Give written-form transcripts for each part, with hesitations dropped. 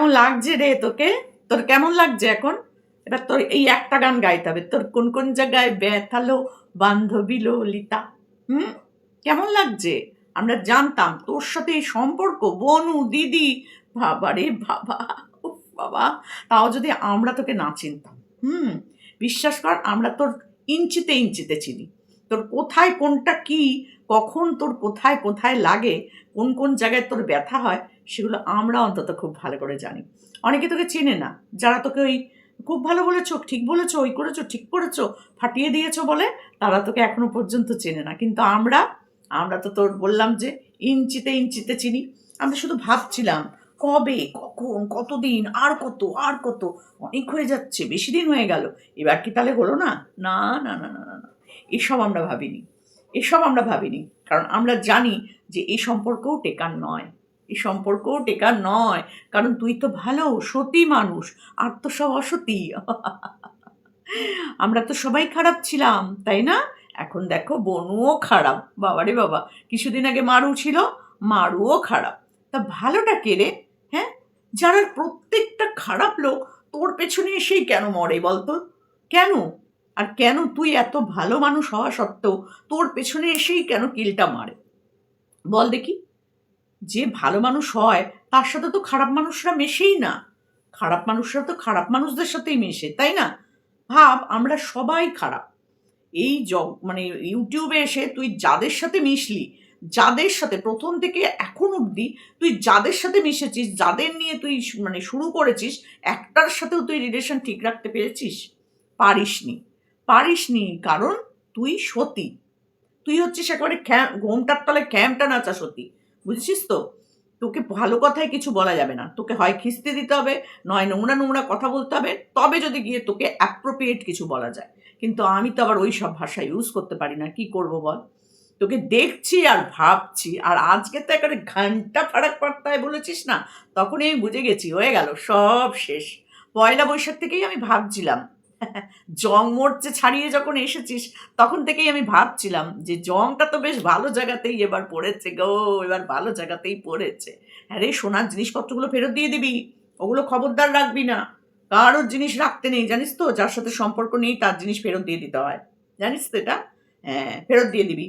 কেমন লাগছে রে তোকে? তোর কেমন লাগছে এখন? এবার তোর এই একটা গান গাইতে হবে। তোর কোন কোন জায়গায় ব্যথালো বান্ধবী ললিতা। হুম? কেমন লাগছে? আমরা জানতাম তোর সাথে এই সম্পর্ক, বনু দিদি, বাবা রে বাবা, উফ বাবা, তাও যদি আমরা তোকে না চিনতাম। হুম, বিশ্বাস কর, আমরা তোর ইঞ্চিতে ইঞ্চিতে চিনি। তোর কোথায় কোনটা কি, কখন তোর কোথায় কোথায় লাগে, কোন কোন জায়গায় তোর ব্যথা হয়, সেগুলো আমরা অন্তত খুব ভালো করে জানি। অনেকে তোকে চেনে না, যারা তোকে ওই খুব ভালো বলেছো, ঠিক বলেছো, ওই করেছো, ঠিক করেছো, ফাটিয়ে দিয়েছো বলে, তারা তোকে এখনো পর্যন্ত চেনে না। কিন্তু আমরা আমরা তো তোর বললাম যে ইঞ্চিতে ইঞ্চিতে চিনি। আমরা শুধু ভাবছিলাম কবে, কখন, কতদিন, আর কত, আর কত, অনেক হয়ে যাচ্ছে, বেশি দিন হয়ে গেল, এবার কি তাহলে হলো না? না, না, না, না, না, না, এসব আমরা ভাবিনি। এসব আমরা ভাবিনি, কারণ আমরা জানি যে এই সম্পর্কও টেকার নয়। এই সম্পর্কও টেকার নয়, কারণ তুই তো ভালো সতী মানুষ, আর তো সব অসতী। আমরা তো সবাই খারাপ ছিলাম, তাই না? এখন দেখো বনুও খারাপ, বাবারে বাবা। কিছুদিন আগে মারু ছিল, মারুও খারাপ। তা ভালোটা কে রে? হ্যাঁ, যারা প্রত্যেকটা খারাপ লোক তোর পেছনে এসেই কেন মরে বলতো? কেন? আর কেন তুই এত ভালো মানুষ হওয়া সত্ত্বেও তোর পেছনে এসেই কেন কিলটা মারে? বল দেখি। যে ভালো মানুষ হয় তার সাথে তো খারাপ মানুষরা মেশেই না। খারাপ মানুষরা তো খারাপ মানুষদের সাথেই মেশে, তাই না? ভাব, আমরা সবাই খারাপ। এই মানে ইউটিউবে এসে তুই যাদের সাথে মিশলি, যাদের সাথে প্রথম থেকে এখন অবধি তুই যাদের সাথে মিশেছিস, যাদের নিয়ে তুই মানে শুরু করেছিস, একটার সাথেও তুই রিলেশন ঠিক রাখতে পেরেছিস? পারিসনি। পারিসনি, কারণ তুই সতী। তুই হচ্ছিস একেবারে ঘোমটার তলায় খ্যামটা নাচা সতী। বুঝেছিস তো? তোকে ভালো কথায় কিছু বলা যাবে না। তোকে হয় খিস্তি দিতে হবে, নয় নোংরা নোংরা কথা বলতে হবে, তবে যদি গিয়ে তোকে অ্যাপ্রোপ্রিয়েট কিছু বলা যায়। কিন্তু আমি তো আবার ওই সব ভাষা ইউজ করতে পারি না, কি করব বল? তোকে দেখছি আর ভাবছি, আর আজকে তো একেবারে ঘন্টা ফারাক পাত্তায় বলেছিস না, তখনই আমি বুঝে গেছি হয়ে গেল, সব শেষ। পয়লা বৈশাখ থেকেই আমি ভাবছিলাম, জং মোর্চে ছাড়িয়ে যখন এসেছিস, তখন থেকেই আমি ভাবছিলাম যে জংটা তো বেশ ভালো জায়গাতেই এবার পড়েছে গো, এবার ভালো জায়গাতেই পড়েছে। হ্যাঁ রে, সোনার জিনিসপত্রগুলো ফেরত দিয়ে দিবি, ওগুলো খবরদার রাখবি না। কারোর জিনিস রাখতে নেই, জানিস তো? যার সাথে সম্পর্ক নেই তার জিনিস ফেরত দিয়ে দিতে হয়, জানিস তো এটা? হ্যাঁ, ফেরত দিয়ে দিবি,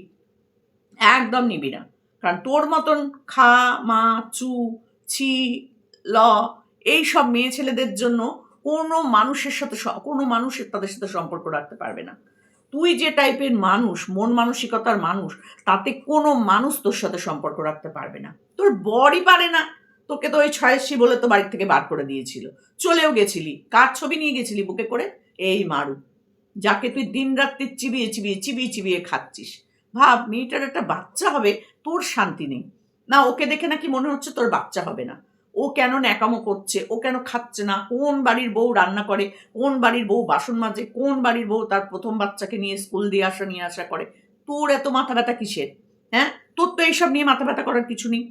একদম নিবি না। কারণ তোর মতন খা, মা, চু, ছি, ল, এইসব মেয়ে ছেলেদের জন্য কোনো মানুষের সাথে কোনো মানুষের তাদের সাথে সম্পর্ক রাখতে পারবে না। তুই যে টাইপের মানুষ, মন মানসিকতার মানুষ, তাতে কোনো মানুষ তোর সাথে সম্পর্ক রাখতে পারবে না। তোর বরই পারে না। তোকে তো ওই ছয়সী বলে তো বাড়ির থেকে বার করে দিয়েছিল। চলেও গেছিলি, কার ছবি নিয়ে গেছিলি বুকে করে? এই মারু, যাকে তুই দিন রাত্রি চিবিয়ে চিবিয়ে চিবিয়ে চিবিয়ে খাচ্ছিস। ভাব, মেয়েটার একটা বাচ্চা হবে, তোর শান্তি নেই। না, ওকে দেখে নাকি মনে হচ্ছে তোর বাচ্চা হবে না। ও কেন ন্যাকামো করছে, ও কেন খাচ্ছে না, কোন বাড়ির বউ রান্না করে, কোন বাড়ির বউ বাসন মাজে, কোন বাড়ির বউ তার প্রথম বাচ্চাকে নিয়ে স্কুল দিয়ে আসা নিয়ে আসা করে। তোর এত মাথা ব্যথা কিসের? হ্যাঁ, তোর তো এইসব নিয়ে মাথা ব্যথা করার কিছু নেই।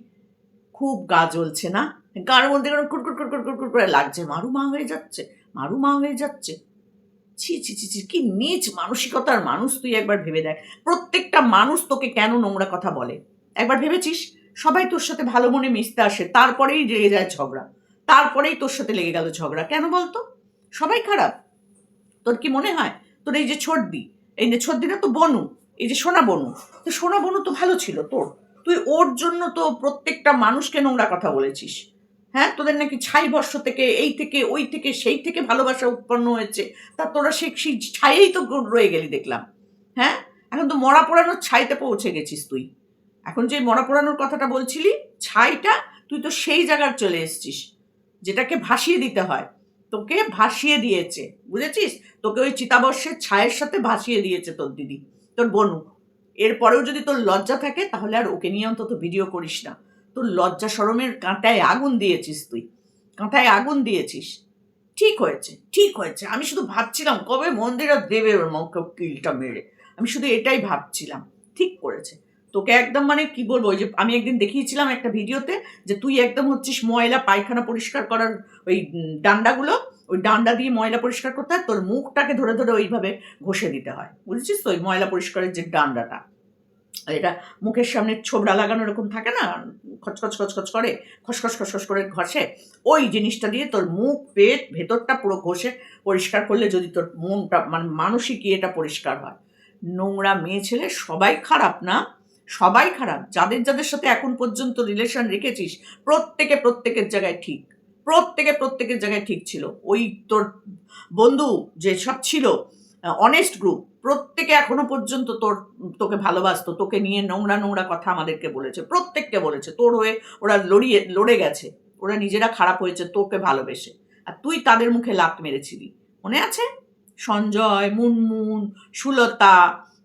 খুব গা জ্বলছে না? গার মধ্যে কোনো কুড়কুড় কুড়কুড় কুড়কুড় করে লাগছে, মারু মা হয়ে যাচ্ছে, মারু মা হয়ে যাচ্ছে। ছি, ছি, ছি, ছি, কি নীচ মানসিকতার মানুষ তুই! একবার ভেবে দেখ, প্রত্যেকটা মানুষ তোকে কেন নোংরা কথা বলে। একবার ভেবেছিস? সবাই তোর সাথে ভালো মনে মিশতে আসে, তারপরেই লেগে যায় ঝগড়া। তারপরেই তোর সাথে লেগে গেল ঝগড়া, কেন বলতো? সবাই খারাপ? তোর কি মনে হয় তোর এই যে ছর্দি, এই যে ছর্দি না তো বনু, এই যে সোনা বনু, তো সোনা বনু তো ভালো ছিল তোর। তুই ওর জন্য তো প্রত্যেকটা মানুষকে নোংরা কথা বলেছিস। হ্যাঁ, তোদের নাকি ছাই বর্ষ থেকে, এই থেকে, ওই থেকে, সেই থেকে ভালোবাসা উৎপন্ন হয়েছে। তা তোরা সেই ছাইয়েই তো রয়ে গেলি দেখলাম। হ্যাঁ, এখন তো মরা পোড়ানোর ছাইতে পৌঁছে গেছিস তুই। এখন যে মরা পোড়ানোর কথাটা বলছিলি, ছাইটা, তুই তো সেই জায়গায় চলে এসেছিস যেটাকে ভাসিয়ে দিতে হয়। তোকে ভাসিয়ে দিয়েছে, বুঝেছিস? তোকে ওই চিতাবর্ষের ছায়ের সাথে ভাসিয়ে দিয়েছে তোর দিদি, তোর বনু। এরপরেও যদি তোর লজ্জা থাকে, তাহলে আর ওকে নিয়ে অন্তত ভিডিও করিস না। তোর লজ্জা শরমের কাঁটায় আগুন দিয়েছিস তুই, কাঁটায় আগুন দিয়েছিস। ঠিক হয়েছে, ঠিক হয়েছে। আমি শুধু ভাবছিলাম কবে মন্দিরা দেবে ওর মুখে কিলটা মেরে। আমি শুধু এটাই ভাবছিলাম। ঠিক করেছে। তোকে একদম মানে কি বলবো, ওই যে আমি একদিন দেখিয়েছিলাম একটা ভিডিওতে, যে তুই একদম হচ্ছিস ময়লা পায়খানা পরিষ্কার করার ওই ডান্ডাগুলো, ওই ডান্ডা দিয়ে ময়লা পরিষ্কার করতে হয়, তোর মুখটাকে ধরে ধরে ওইভাবে ঘষে দিতে হয়, বুঝেছিস তো? ওই ময়লা পরিষ্কারের যে ডান্ডাটা, এটা মুখের সামনে ছোবড়া লাগানো এরকম থাকে না, খচখচ খচখচ করে, খসখস খসখস করে ঘষে, ওই জিনিসটা দিয়ে তোর মুখ পেট ভেতরটা পুরো ঘষে পরিষ্কার করলে যদি তোর মনটা মানে মানসিক ইয়েটা পরিষ্কার হয়। নোংরা মেয়ে ছেলে সবাই খারাপ না, সবাই খারাপ। যাদের যাদের সাথে এখন পর্যন্ত রিলেশন রেখেছিস প্রত্যেকের জায়গায় ঠিক, প্রত্যেকের জায়গায় ঠিক ছিল। ওই তোর বন্ধু যেসব ছিল অনেস্ট গ্রুপ, প্রত্যেকে এখনো পর্যন্ত তোকে ভালোবাসতো, তোকে নিয়ে নোংরা নোংরা কথা আমাদেরকে বলেছে, প্রত্যেককে বলেছে, তোর হয়ে ওরা লড়ে গেছে, ওরা নিজেরা খারাপ হয়েছে তোকে ভালোবেসে, আর তুই তাদের মুখে লাত মেরেছিলি, মনে আছে? সঞ্জয়, মুনমুন, সুলতা,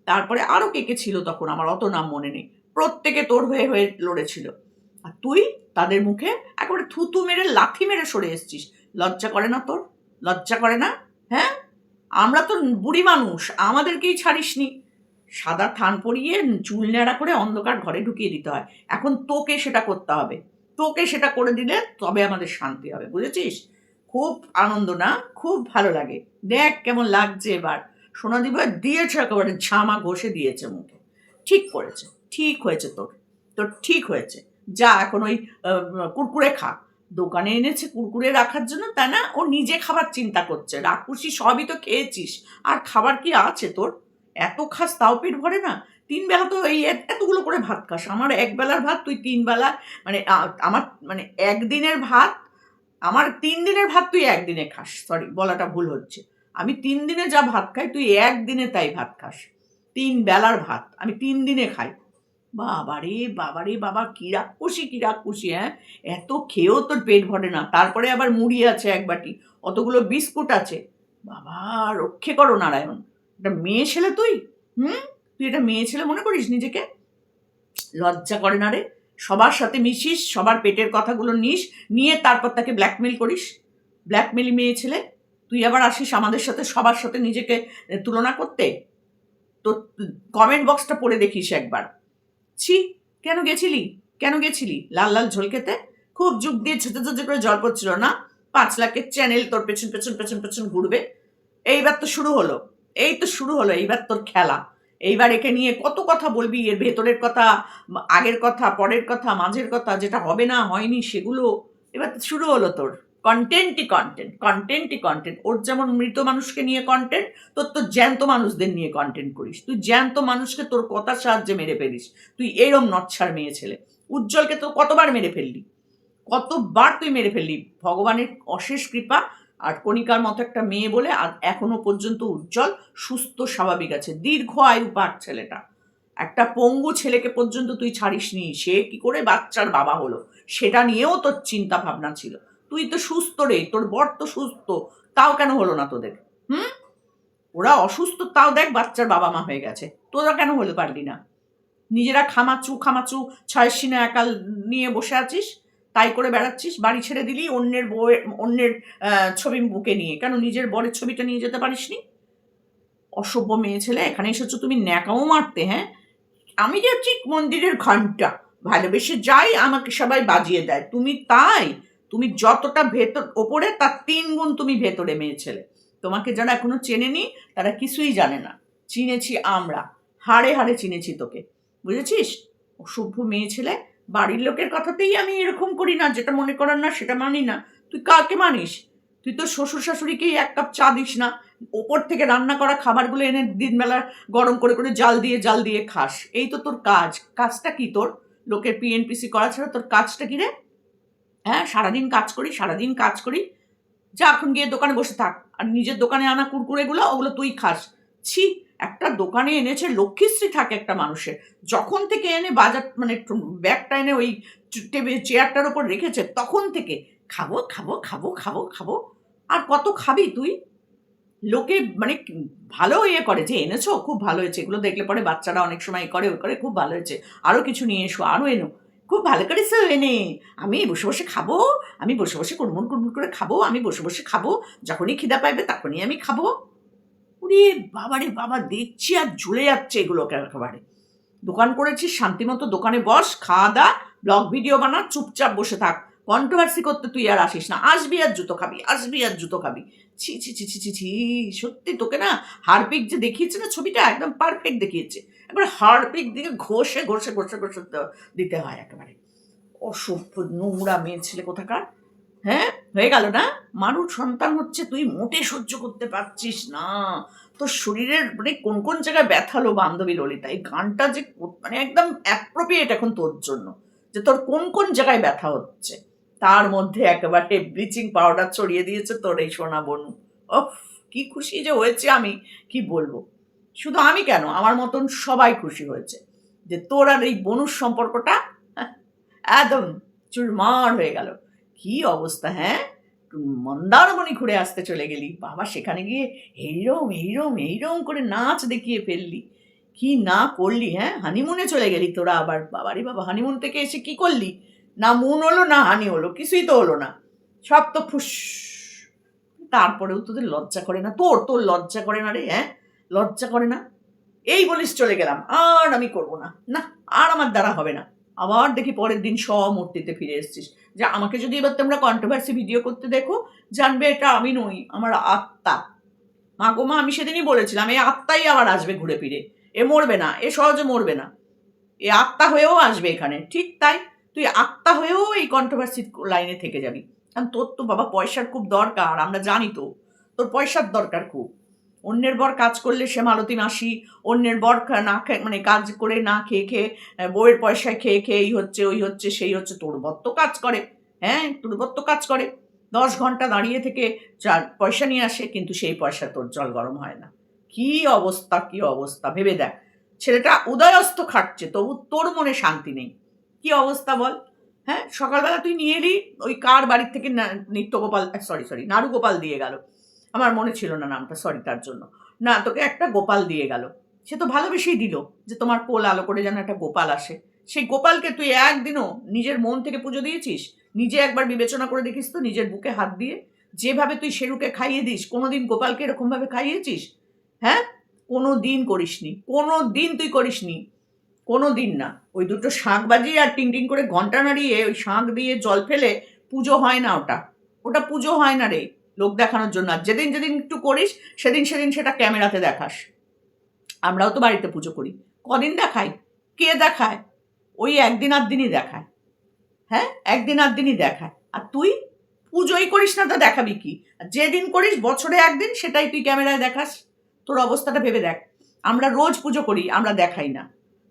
তারপরে আরো কে কে ছিল তখন, আমার অত নাম মনে নেই, প্রত্যেকে তোর হয়ে হয়ে লড়েছিল, আর তুই তাদের মুখে একেবারে থুতু মেরে লাথি মেরে সরে এসছিস। লজ্জা করে না তোর? লজ্জা করে না? হ্যাঁ, আমরা তো বুড়ি মানুষ, আমাদেরকেই ছাড়িসনি। সাদা থান পরিয়ে চুল ন্যাড়া করে অন্ধকার ঘরে ঢুকিয়ে দিতে হয়, এখন তোকে সেটা করতে হবে, তোকে সেটা করে দিলে তবে আমাদের শান্তি হবে, বুঝেছিস? খুব আনন্দ না, খুব ভালো লাগে। দেখ কেমন লাগছে এবার, সোনাদিবা দিয়েছে একেবারে ঝামা ঘষে দিয়েছে মুখে, ঠিক করেছে, ঠিক হয়েছে তোর, তোর ঠিক হয়েছে। যা এখন ওই কুরকুরে খা, দোকানে এনেছে কুরকুরে রাখার জন্য, তা না ও নিজে খাবার চিন্তা করছে, রাক্ষসী সবই তো খেয়েছিস, আর খাবার কি আছে তোর? এত খাস তাও পেট ভরে না? 3 বেলা তো এই এতগুলো করে ভাত খাস, আমার 1 বেলার ভাত তুই 3 বেলা, মানে আমার মানে একদিনের ভাত, আমার 3 দিনের ভাত তুই একদিনে খাস, সরি বলাটা ভুল হচ্ছে, আমি 3 দিনে যা ভাত খাই তুই একদিনে তাই ভাত খাস, 3 বেলার ভাত আমি 3 দিনে খাই। বাবারে বাবারে বাবা, কি রাক্ষসী, হ্যাঁ? এত খেয়েও তোর পেট ভরে না, তারপরে আবার মুড়ি আছে 1 বাটি, অতগুলো বিস্কুট আছে, বাবা রক্ষে করো নারায়ণ। এটা মেয়ে ছেলে তুই? হুম, তুই এটা মেয়ে ছেলে মনে করিস নিজেকে? লজ্জা করে না রে? সবার সাথে মিশিস, সবার পেটের কথাগুলো নিস, নিয়ে তারপর তাকে ব্ল্যাকমেল করিস, ব্ল্যাকমেল মেয়ে ছেলে। তুই আবার আসিস আমাদের সাথে সবার সাথে নিজেকে তুলনা করতে। তো কমেন্ট বক্সটা পড়ে দেখিস একবার। ছি, কেন গেছিলি? কেন গেছিলি লাল লাল ঝোল খেতে? খুব যুগ দিয়ে ছোট ছোট করে জল পড়ছিল না? 5 লাখের চ্যানেল তোর পেছন পেছন পেছন পেছন ঘুরবে। এইবার তো শুরু হলো, এই তো শুরু হলো এইবার তোর খেলা। এইবার একে নিয়ে কত কথা বলবি, এর ভেতরের কথা, আগের কথা, পরের কথা, মাঝের কথা, যেটা হবে না হয়নি সেগুলো। এবার তো শুরু হলো তোর কন্টেন্ট। ওর যেমন মৃত মানুষকে নিয়ে কন্টেন্ট, তোর তো জ্যান্ত মানুষদের নিয়ে কন্টেন্ট করিস, তুই জ্যান্ত মানুষকে তোর কথার সাহায্যে মেরে ফেলিস, তুই এরম নচ্ছার মেয়ে ছেলে। উজ্জ্বলকে তো কতবার মেরে ফেললি, কতবার তুই মেরে ফেললি, ভগবানের অশেষ কৃপা আর কণিকার মতো একটা মেয়ে বলে আর এখনো পর্যন্ত উজ্জ্বল সুস্থ স্বাভাবিক আছে, দীর্ঘ আয়ু পাক ছেলেটা। একটা পঙ্গু ছেলেকে পর্যন্ত তুই ছাড়িসনি, সে কি করে বাচ্চার বাবা হলো সেটা নিয়েও তোর চিন্তা ভাবনা ছিল। তুই তো সুস্থ রে, তোর বর তো সুস্থ, তাও কেন হলো না তোদের? হুম, ওরা অসুস্থ তাও দেখ বাচ্চার বাবা মা হয়ে গেছে, তোরা কেন হতে পারলি না? নিজেরা খামাচু ছয়ের সিনে একাল নিয়ে বসে আছিস, তাই করে বেড়াচ্ছিস, বাড়ি ছেড়ে দিলি অন্যের বউয়ের, অন্যের ছবি বুকে নিয়ে, কেন নিজের বরের ছবিটা নিয়ে যেতে পারিসনি? অসভ্য মেয়ে ছেলে, এখানে এসেছো তুমি ন্যাকাও মারতে, হ্যাঁ? আমি যে ঠিক মন্দিরের ঘন্টা, ভালোবেসে যাই আমাকে সবাই বাজিয়ে দেয়, তুমি তাই? তুমি যতটা ভেতর ওপরে তার 3 গুণ তুমি ভেতরে মেয়ে ছেলে। তোমাকে যারা এখনো চেনেনি তারা কিছুই জানে না, চিনেছি আমরা, হাড়ে হাড়ে চিনেছি তোকে, বুঝেছিস? অসভ্য মেয়ে ছেলে। বাড়ির লোকের কথাতেই আমি এরকম করি না, যেটা মনে করার না সেটা মানি না। তুই কাকে মানিস? তুই তো শ্বশুর শাশুড়িকেই 1 কাপ চা দিস না, ওপর থেকে রান্না করা খাবারগুলো এনে দিনবেলা গরম করে করে জাল দিয়ে খাস, এই তো তোর কাজ। কাজটা কি তোর? লোকের পিএনপিসি করা ছাড়া তোর কাজটা কি রে? হ্যাঁ, সারাদিন কাজ করি, যা এখন গিয়ে দোকানে বসে থাক, আর নিজের দোকানে আনা কুরকুরেগুলো ওগুলো তুই খাস। ছি, একটা দোকানে এনেছে লক্ষ্মীশ্রী থাকে একটা মানুষের, যখন থেকে এনে বাজার মানে ব্যাগটা এনে ওই টেবিল চেয়ারটার উপর রেখেছে তখন থেকে খাবো খাবো খাবো খাবো খাবো, আর কত খাবি তুই? লোকে মানে ভালো ইয়ে করে যে এনেছো খুব ভালো হয়েছে, এগুলো দেখলে পরে বাচ্চারা অনেক সময় করে ওই করে, খুব ভালো হয়েছে, আরো কিছু নিয়ে এসো, আরো এনো, খুব ভালো করেছো এনে, আমি বসে বসে খাবো, আমি বসে বসে কুড়মুড় কুড়মুড় করে খাবো, আমি বসে বসে খাবো, যখনই খিদা পাইবে তখনই আমি খাবো। ওরে বাবারে বাবা, দেখছি আর ঝুলে যাচ্ছে এগুলোকে একেবারে। দোকান করেছিস শান্তি মতো দোকানে বস, খাওয়া দা, ব্লগ ভিডিও বানা, চুপচাপ বসে থাক, কন্ট্রোভার্সি করতে তুই আর আসিস না, আসবি আর জুতো খাবি, আসবি আর জুতো খাবি। ছি ছি ছি ছি ছি ছি, সত্যি তোকে না হারপিক যে দেখিয়েছে না ছবিটা, একদম পারফেক্ট দেখিয়েছে। একবারে হারপিক দিকে ঘষে ঘষে ঘষে ঘষে দিতে হয় একেবারে। অসভ্য নোংরা মেয়ে ছেলে কোথাকার। হ্যাঁ, হয়ে গেল না? মারুর সন্তান হচ্ছে, তুই মোটে সহ্য করতে পারছিস না। তোর শরীরের মানে কোন কোন জায়গায় ব্যথালো বান্ধবী ললিতা, এই গানটা যে মানে একদম অ্যাপ্রোপ্রিয়েট এখন তোর জন্য, যে তোর কোন কোন জায়গায় ব্যথা হচ্ছে। তার মধ্যে একেবারে ব্লিচিং পাউডার ছড়িয়ে দিয়েছে তোর এই সোনা বনু। ওফ, কি খুশি যে হয়েছে আমি কি বলবো। শুধু আমি কেন, আমার মতন সবাই খুশি হয়েছে যে তোর আর এই বনুর সম্পর্কটা একদম চুরমার হয়ে গেল। কি অবস্থা, হ্যাঁ? মন্দারমণি ঘুরে আসতে চলে গেলি বাবা, সেখানে গিয়ে এইরম এইরম এইরম করে নাচ দেখিয়ে ফেললি। কি না করলি, হ্যাঁ? হানিমুনে চলে গেলি তোরা আবার, বাবারে বাবা, হানিমুন থেকে এসে কি করলি? না মুন হলো না হানি হলো, কিছুই তো হলো না, সব তো ফুস। তারপরেও তোদের লজ্জা করে না? তোর তোর লজ্জা করে না রে? হ্যাঁ, লজ্জা করে না? এই বলিস চলে গেলাম, আর আমি করবো না, না আর আমার দ্বারা হবে না। আবার দেখি পরের দিন মূর্তিতে ফিরে এসেছিস। যে আমাকে যদি এবার তোমরা কন্ট্রোভার্সি ভিডিও করতে দেখো, জানবে এটা আমি নই, আমার আত্মা। মা গো মা, আমি সেদিনই বলেছিলাম এই আত্মাই আবার আসবে ঘুরে ফিরে। এ মরবে না, এ সহজে মরবে না, এ আত্মা হয়েও আসবে এখানে। ঠিক তাই, তুই আত্মা হয়েও এই কন্ট্রোভার্সি লাইনে থেকে যাবি। কারণ তোর তো বাবা পয়সার খুব দরকার, আমরা জানি তো, তোর পয়সার দরকার খুব। অন্যের বর কাজ করলে সে মালতী মাসি, অন্যের বর না খেয়ে মানে কাজ করে না খেয়ে খেয়ে বউয়ের পয়সায় খেয়ে খেয়ে এই হচ্ছে ওই হচ্ছে সেই হচ্ছে। তোর বর তো কাজ করে, হ্যাঁ তোর বর তো কাজ করে, 10 ঘন্টা দাঁড়িয়ে থেকে পয়সা নিয়ে আসে, কিন্তু সেই পয়সা তোর জল গরম হয় না। কি অবস্থা, কি অবস্থা ভেবে দেখ। ছেলেটা উদয়স্ত খাটছে, তবু তোর মনে শান্তি নেই। কি অবস্থা বল। হ্যাঁ, সকালবেলা তুই নিয়ে এলি ওই কার বাড়ির থেকে নিত্যগোপাল, সরি সরি নারুগোপাল দিয়ে গেল, আমার মনে ছিল না নামটা, সরি তার জন্য। না, তোকে একটা গোপাল দিয়ে গেল, সে তো ভালোবেসেই দিল, যে তোমার কোল আলো করে যেন একটা গোপাল আসে। সেই গোপালকে তুই একদিনও নিজের মন থেকে পুজো দিয়েছিস? নিজে একবার বিবেচনা করে দেখিস তো, নিজের বুকে হাত দিয়ে। যেভাবে তুই শেরুকে খাইয়ে দিস, কোনোদিন গোপালকে এরকমভাবে খাইয়েছিস? হ্যাঁ, কোনো দিন করিসনি, কোনো দিন তুই করিসনি, কোনো দিন না। ওই দুটো শাঁখ বাজিয়ে আর টিং টিং করে ঘন্টা নাড়িয়ে ওই শাঁখ দিয়ে জল ফেলে পুজো হয় না, ওটা ওটা পুজো হয় না রে, লোক দেখানোর জন্য। আর যেদিন যেদিন একটু করিস সেদিন সেদিন সেটা ক্যামেরাতে দেখাস। আমরাও তো বাড়িতে পুজো করি, কদিন দেখাই? কে দেখায়? ওই একদিন আধ দিনই দেখায়। হ্যাঁ, একদিন আধ দিনই দেখায়। আর তুই পুজোই করিস না, তো দেখাবি কি? আর যেদিন করিস বছরে একদিন, সেটাই তুই ক্যামেরায় দেখাস। তোর অবস্থাটা ভেবে দেখ। আমরা রোজ পুজো করি, আমরা দেখাই না,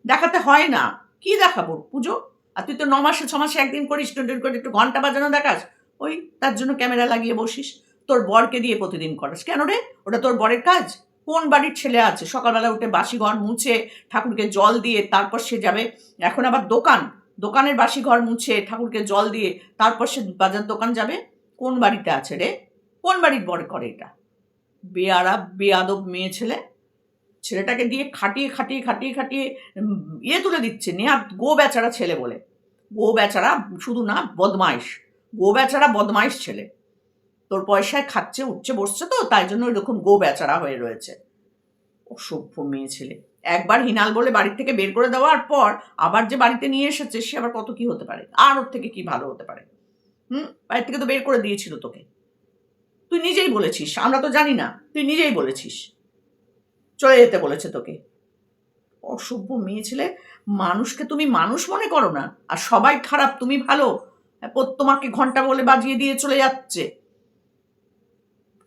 দেখাতে হয় না। কি দেখাবো পুজো? আর তুই তো 9 মাসে 6 মাসে একদিন করিস, টোন করে একটু ঘন্টা বাজানো দেখাস, ওই তার জন্য ক্যামেরা লাগিয়ে বসিস। তোর বরকে দিয়ে প্রতিদিন করাস কেন রে? ওটা তোর বরের কাজ? কোন বাড়ির ছেলে আছে সকালবেলা উঠে বাসি ঘর মুছে ঠাকুরকে জল দিয়ে তারপর সে যাবে? এখন আবার দোকানের বাসি ঘর মুছে ঠাকুরকে জল দিয়ে তারপর সে বাজার দোকান যাবে? কোন বাড়িতে আছে রে? কোন বাড়ির বর করে এটা? বেয়াদব মেয়ে ছেলে। ছেলেটাকে দিয়ে খাটিয়ে খাটিয়ে খাটিয়ে খাটিয়ে তুলে দিচ্ছে নেহাত গো বেচারা ছেলে বলে। গো বেচারা শুধু না, বদমাইশ, গো বেচারা বদমাইশ ছেলে। তোর পয়সায় খাচ্ছে উঠছে বসছে তো, তাই জন্য এরকম গো বেচারা হয়ে রয়েছে। অসভ্য মেয়ে ছেলে। একবার হিনাল বলে বাড়ির থেকে বের করে দেওয়ার পর আবার যে বাড়িতে নিয়ে এসেছে, সে আবার কত কি হতে পারে, আর ওর থেকে কি ভালো হতে পারে? বাড়ির থেকে তো বের করে দিয়েছিল তোকে, তুই নিজেই বলেছিস, আমরা তো জানি না, তুই নিজেই বলেছিস চলে যেতে বলেছে তোকে। অসভ্য মেয়ে ছেলে। মানুষকে তুমি মানুষ মনে করো না, আর সবাই খারাপ, তুমি ভালো। তোমাকে ঘন্টা বলে বাজিয়ে দিয়ে চলে যাচ্ছে,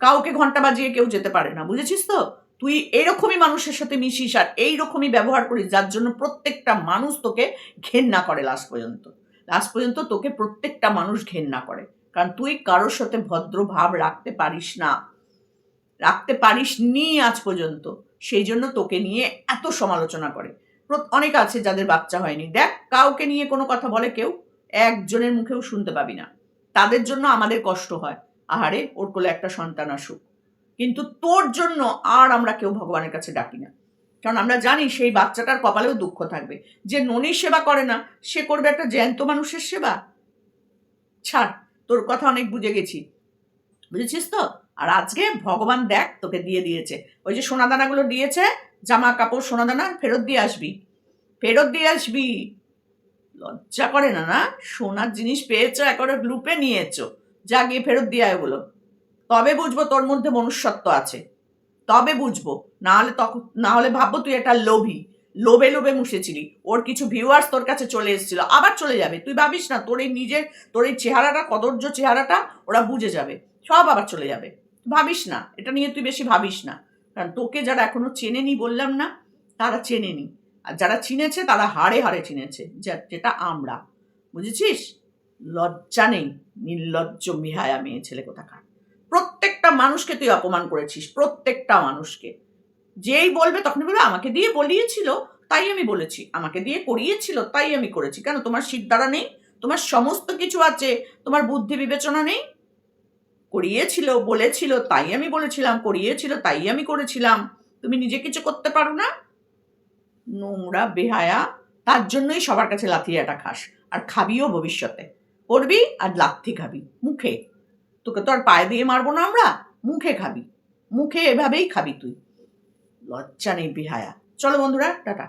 কাউকে ঘন্টা বাজিয়ে কেউ যেতে পারে না, বুঝেছিস তো? তুই এইরকমই মানুষের সাথে মিশিস আর এইরকমই ব্যবহার করিস, যার জন্য প্রত্যেকটা মানুষ তোকে ঘেন্না করে। লাস্ট পর্যন্ত তোকে প্রত্যেকটা মানুষ ঘেন্না করে, কারণ তুই কারোর সাথে ভদ্র ভাব রাখতে পারিস না, রাখতে পারিস নি আজ পর্যন্ত। সেই জন্য তোকে নিয়ে এত সমালোচনা করে। অনেক আছে যাদের বাচ্চা হয়নি, দেখ কাউকে নিয়ে কোনো কথা বলে কেউ, একজনের মুখেও শুনতে পাবি না। তাদের জন্য আমাদের কষ্ট হয়, আহারে ওর কোলে একটা সন্তান আসুক। কিন্তু তোর জন্য আর আমরা কেউ ভগবানের কাছে ডাকি না, কারণ আমরা জানি সেই বাচ্চাটার কপালেও দুঃখ থাকবে। যে ননির সেবা করে না, সে করবে একটা জ্যান্ত মানুষের সেবা? ছাড়, তোর কথা অনেক বুঝে গেছি, বুঝেছিস তো? আর আজকে ভগবান দেখ তোকে দিয়ে দিয়েছে, ওই যে সোনাদানাগুলো দিয়েছে, জামা কাপড় সোনাদানা ফেরত দিয়ে আসবি, ফেরত দিয়ে আসবি। লজ্জা করে না? না, সোনার জিনিস পেয়েছো, একবারে লুপে নিয়েছো, যা গিয়ে ফেরত দিয়ে আয় ওগুলো। তবে বুঝবো তোর মধ্যে মনুষ্যত্ব আছে, তবে বুঝবো। না হলে ভাববো তুই একটা লোভী, লোভে লোভে মুষেছিলি। ওর কিছু ভিউয়ার্স তোর কাছে চলে এসেছিল, আবার চলে যাবে। তুই ভাবিস না তোর এই চেহারাটা, কদর্য চেহারাটা ওরা বুঝে যাবে, সব আবার চলে যাবে। ভাবিস না, এটা নিয়ে তুই বেশি ভাবিস না। কারণ তোকে যারা এখনো চেনেনি, বললাম না, তারা চেনেনি। আর যারা চিনেছে তারা হাড়ে হাড়ে চিনেছে, যেটা আমরা। বুঝেছিস? লজ্জা নেই, নির্লজ্জ মিহায়া মেয়ে ছেলে কোথাকার। প্রত্যেকটা মানুষকে তুই অপমান করেছিস, প্রত্যেকটা মানুষকে। যেই বলবে তখনই বলবে আমাকে দিয়ে বলিয়েছিল তাই আমি বলেছি, আমাকে দিয়ে করিয়েছিল তাই আমি করেছি। কেন তোমার শিরদাঁড়া নেই? তোমার সমস্ত কিছু আছে, তোমার বুদ্ধি বিবেচনা নেই? করিয়েছিল, বলেছিল তাই আমি বলেছিলাম, করিয়েছিল তাই আমি করেছিলাম। তুমি নিজে কিছু করতে পারো না? নোংরা বেহায়া। তার জন্যই সবার কাছে লাথিয়াটা খাস, আর খাবিও ভবিষ্যতে। করবি আর লাথি খাবি মুখে। তোকে তো আর পায়ে দিয়ে মারবো না আমরা, মুখে খাবি, মুখে এভাবেই খাবি তুই। লজ্জা নেই বেহায়া। চলো বন্ধুরা, টাটা।